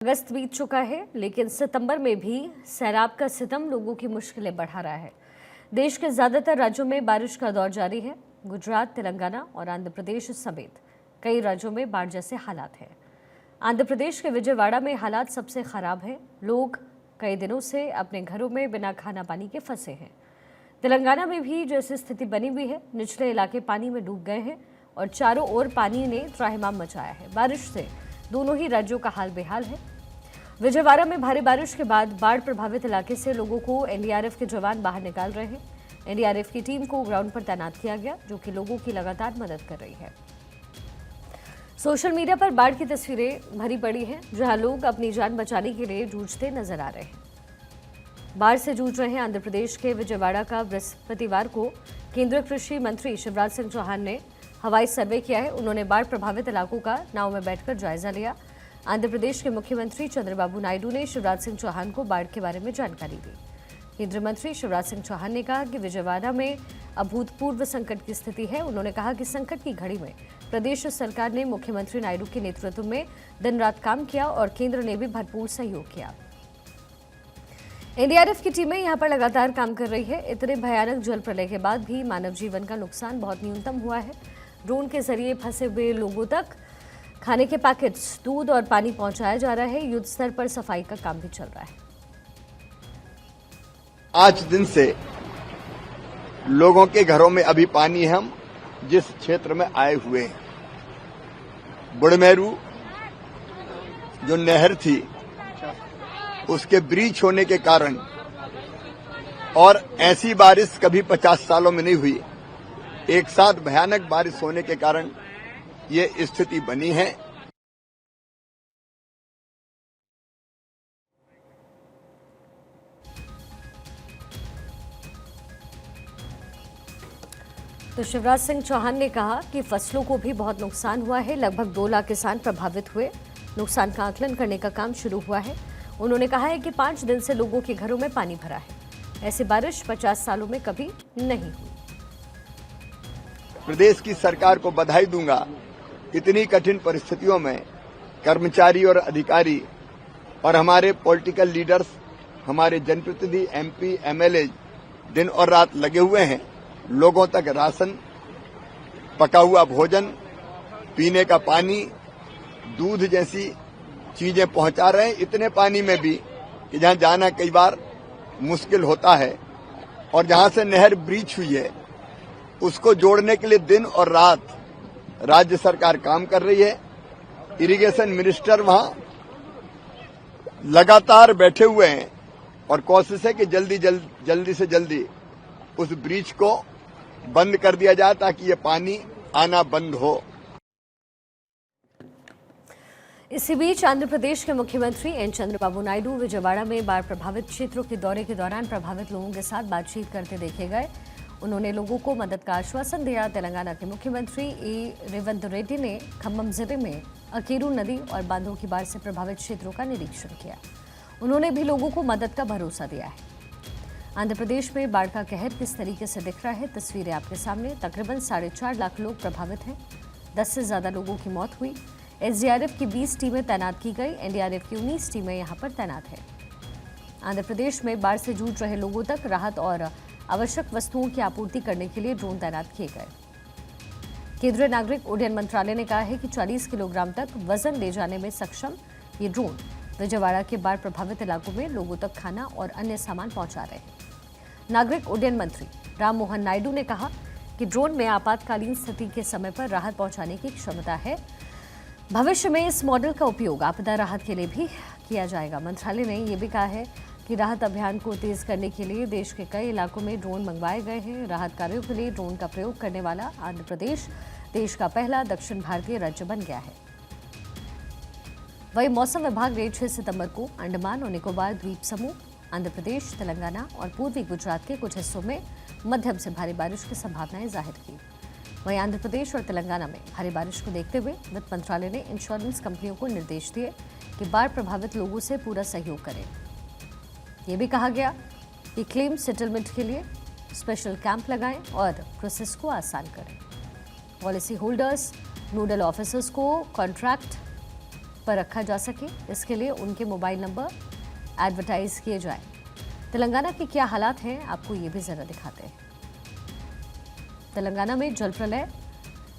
अगस्त बीत चुका है, लेकिन सितंबर में भी सैलाब का सितम लोगों की मुश्किलें बढ़ा रहा है। देश के ज्यादातर राज्यों में बारिश का दौर जारी है। गुजरात, तेलंगाना और आंध्र प्रदेश समेत कई राज्यों में बाढ़ जैसे हालात हैं। आंध्र प्रदेश के विजयवाड़ा में हालात सबसे खराब हैं। लोग कई दिनों से अपने घरों में बिना खाना पानी के फंसे हैं। तेलंगाना में भी जैसी स्थिति बनी हुई है। निचले इलाके पानी में डूब गए हैं और चारों ओर पानी ने त्राहिमाम मचाया है। बारिश से दोनों ही राज्यों का हाल बेहाल है। विजयवाड़ा में भारी बारिश के बाद बाढ़ प्रभावित इलाके से लोगों को एनडीआरएफ के जवान बाहर निकाल रहे हैं। एनडीआरएफ की टीम को ग्राउंड पर तैनात किया गया, जो कि लोगों की लगातार मदद कर रही है। सोशल मीडिया पर बाढ़ की तस्वीरें भरी पड़ी हैं, जहां लोग अपनी जान बचाने के लिए जूझते नजर आ रहे हैं। बाढ़ से जूझ रहे आंध्र प्रदेश के विजयवाड़ा का बृहस्पतिवार को केंद्रीय कृषि मंत्री शिवराज सिंह चौहान ने हवाई सर्वे किया है। उन्होंने बाढ़ प्रभावित इलाकों का नाव में बैठकर जायजा लिया। आंध्र प्रदेश के मुख्यमंत्री चंद्रबाबू नायडू ने शिवराज सिंह चौहान को बाढ़ के बारे में जानकारी दी। केंद्रीय मंत्री शिवराज सिंह चौहान ने कहा कि विजयवाड़ा में अभूतपूर्व संकट की स्थिति है। उन्होंने कहा कि संकट की घड़ी में प्रदेश सरकार ने मुख्यमंत्री नायडू के नेतृत्व में दिन रात काम किया और केंद्र ने भी भरपूर सहयोग किया। एनडीआरएफ की टीमें यहां पर लगातार काम कर रही है। इतने भयानक जल प्रलय के बाद भी मानव जीवन का नुकसान बहुत न्यूनतम हुआ है। ड्रोन के जरिए फंसे हुए लोगों तक खाने के पैकेट्स, दूध और पानी पहुंचाया जा रहा है। युद्ध स्तर पर सफाई का काम भी चल रहा है। 5 दिन से लोगों के घरों में अभी पानी है। हम जिस क्षेत्र में आए हुए हैं, बुढ़मेरू जो नहर थी उसके ब्रीच होने के कारण और ऐसी बारिश कभी 50 सालों में नहीं हुई, एक साथ भयानक बारिश होने के कारण ये स्थिति बनी है। तो शिवराज सिंह चौहान ने कहा कि फसलों को भी बहुत नुकसान हुआ है। लगभग 2 लाख किसान प्रभावित हुए। नुकसान का आकलन करने का काम शुरू हुआ है। उन्होंने कहा है कि 5 दिन से लोगों के घरों में पानी भरा है। ऐसी बारिश 50 सालों में कभी नहीं हुई। प्रदेश की सरकार को बधाई दूंगा। इतनी कठिन परिस्थितियों में कर्मचारी और अधिकारी और हमारे पॉलिटिकल लीडर्स, हमारे जनप्रतिनिधि, एमपी, एमएलए दिन और रात लगे हुए हैं। लोगों तक राशन, पका हुआ भोजन, पीने का पानी, दूध जैसी चीजें पहुंचा रहे हैं। इतने पानी में भी कि जहां जाना कई बार मुश्किल होता है और जहां से नहर ब्रीच हुई है उसको जोड़ने के लिए दिन और रात राज्य सरकार काम कर रही है। इरिगेशन मिनिस्टर वहां लगातार बैठे हुए हैं और कोशिश है कि जल्दी से जल्दी उस ब्रीच को बंद कर दिया जाए ताकि ये पानी आना बंद हो। इसी बीच आंध्र प्रदेश के मुख्यमंत्री एन चंद्रबाबू नायडू विजयवाड़ा में बाढ़ प्रभावित क्षेत्रों के दौरे के दौरान प्रभावित लोगों के साथ बातचीत करते देखे गए। उन्होंने लोगों को मदद का आश्वासन दिया। तेलंगाना के मुख्यमंत्री ए रेवंत रेड्डी ने खम्मम जिले में अकेरू नदी और बांधों की बाढ़ से प्रभावित क्षेत्रों का निरीक्षण किया। उन्होंने भी लोगों को मदद का भरोसा दिया है। आंध्र प्रदेश में बाढ़ का कहर किस तरीके से दिख रहा है, तस्वीरें आपके सामने। तकरीबन 4.5 लाख लोग प्रभावित हैं। 10 से ज्यादा लोगों की मौत हुई। एसडीआरएफ की 20 टीमें तैनात की गई। एनडीआरएफ की 19 टीमें यहां पर तैनात हैं। आंध्र प्रदेश में बाढ़ से जूझ रहे लोगों तक राहत और आवश्यक वस्तुओं की आपूर्ति करने के लिए ड्रोन तैनात किए गए। केंद्रीय नागरिक उड्डयन मंत्रालय ने कहा है कि 40 किलोग्राम तक वजन ले जाने में सक्षम ये ड्रोन विजयवाड़ा के बाढ़ प्रभावित इलाकों में लोगों तक खाना और अन्य सामान पहुंचा रहे हैं। नागरिक उड्डयन मंत्री राम मोहन नायडू ने कहा कि ड्रोन में आपातकालीन स्थिति के समय पर राहत पहुंचाने की क्षमता है। भविष्य में इस मॉडल का उपयोग आपदा राहत के लिए भी किया जाएगा। मंत्रालय ने यह भी कहा है कि राहत अभियान को तेज करने के लिए देश के कई इलाकों में ड्रोन मंगवाए गए हैं। राहत कार्यों के लिए ड्रोन का प्रयोग करने वाला आंध्र प्रदेश देश का पहला दक्षिण भारतीय राज्य बन गया है। वहीं मौसम विभाग ने 6 सितंबर को अंडमान और निकोबार द्वीप समूह, आंध्र प्रदेश, तेलंगाना और पूर्वी गुजरात के कुछ हिस्सों में मध्यम से भारी बारिश की संभावनाएं जाहिर की। वहीं आंध्र प्रदेश और तेलंगाना में भारी बारिश को देखते हुए वित्त मंत्रालय ने इंश्योरेंस कंपनियों को निर्देश दिए कि बाढ़ प्रभावित लोगों से पूरा सहयोग करें। ये भी कहा गया कि क्लेम सेटलमेंट के लिए स्पेशल कैंप लगाएं और प्रोसेस को आसान करें। पॉलिसी होल्डर्स, नोडल ऑफिसर्स को कॉन्ट्रैक्ट पर रखा जा सके, इसके लिए उनके मोबाइल नंबर एडवर्टाइज किए जाएं। तेलंगाना के क्या हालात हैं, आपको ये भी जरा दिखाते हैं। तेलंगाना में जल प्रलय,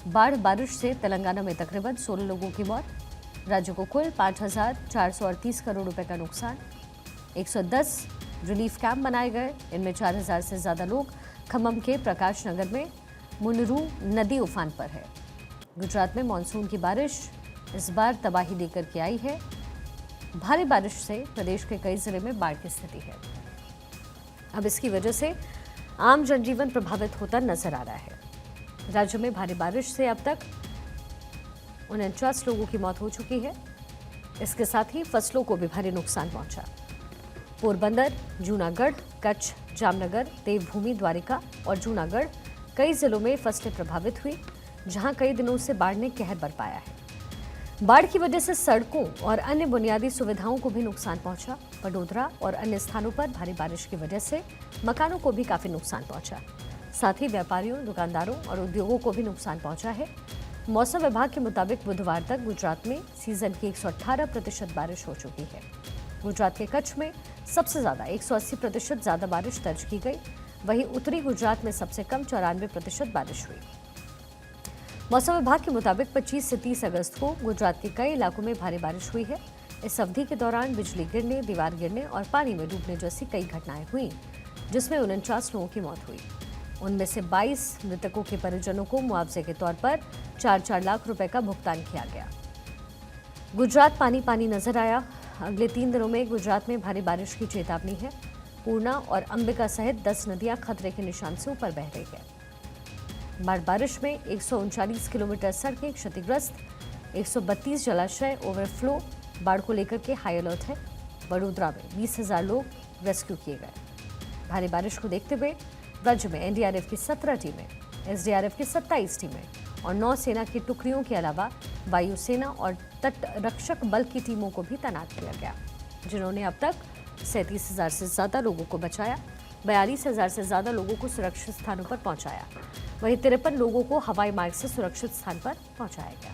बाढ़ बारिश से तेलंगाना में तकरीबन 16 लोगों की मौत। राज्य को कुल 5,438 करोड़ रुपए का नुकसान। 110 रिलीफ कैंप बनाए गए, इनमें 4,000 से ज्यादा लोग। खम्मम के प्रकाश नगर में मुनरू नदी उफान पर है। गुजरात में मानसून की बारिश इस बार तबाही लेकर के आई है। भारी बारिश से प्रदेश के कई जिले में बाढ़ की स्थिति है। अब इसकी वजह से आम जनजीवन प्रभावित होता नजर आ रहा है। राज्य में भारी बारिश से अब तक 49 लोगों की मौत हो चुकी है। इसके साथ ही फसलों को भी भारी नुकसान पहुंचा। पोरबंदर, जूनागढ़, कच्छ, जामनगर, देवभूमि, द्वारिका और जूनागढ़ कई जिलों में फसलें प्रभावित हुई, जहां कई दिनों से बाढ़ ने कहर बरपाया है। बाढ़ की वजह से सड़कों और अन्य बुनियादी सुविधाओं को भी नुकसान पहुंचा। वडोदरा और अन्य स्थानों पर भारी बारिश की वजह से मकानों को भी काफी नुकसान पहुंचा। साथ ही व्यापारियों, दुकानदारों और उद्योगों को भी नुकसान पहुंचा है। मौसम विभाग के मुताबिक बुधवार तक गुजरात में सीजन की 118% बारिश हो चुकी है। गुजरात के कच्छ में सबसे ज्यादा 180% ज्यादा बारिश दर्ज की गई। वहीं उत्तरी गुजरात में सबसे कम 94% बारिश हुई। मौसम विभाग के मुताबिक 25 से 30 अगस्त को गुजरात के कई इलाकों में भारी बारिश हुई है। इस अवधि के दौरान बिजली गिरने, दीवार गिरने और पानी में डूबने जैसी कई घटनाएं हुई, जिसमें 49 लोगों की मौत हुई। उनमें से 22 मृतकों के परिजनों को मुआवजे के तौर पर 4-4 लाख रुपए का भुगतान किया गया। गुजरात पानी पानी नजर आया। अगले 3 दिनों में गुजरात में भारी बारिश की चेतावनी है। पूर्णा और अंबिका सहित 10 नदियां खतरे के निशान से ऊपर बह रही है। बाढ़ बारिश में 139 किलोमीटर सड़कें क्षतिग्रस्त, 132 जलाशय ओवरफ्लो। बाढ़ को लेकर के हाई अलर्ट है। वडोदरा में 20,000 लोग रेस्क्यू किए गए। भारी बारिश को देखते हुए राज्य में एनडीआरएफ की 17 टीमें, एसडीआरएफ की 27 टीमें और नौसेना की टुकड़ियों के अलावा वायुसेना और तट रक्षक बल की टीमों को भी तैनात किया गया, जिन्होंने अब तक 37,000 से ज्यादा लोगों को बचाया, 42,000 से ज्यादा लोगों को सुरक्षित स्थानों पर पहुंचाया। वहीं 53 लोगों को हवाई मार्ग से सुरक्षित स्थान पर पहुंचाया गया।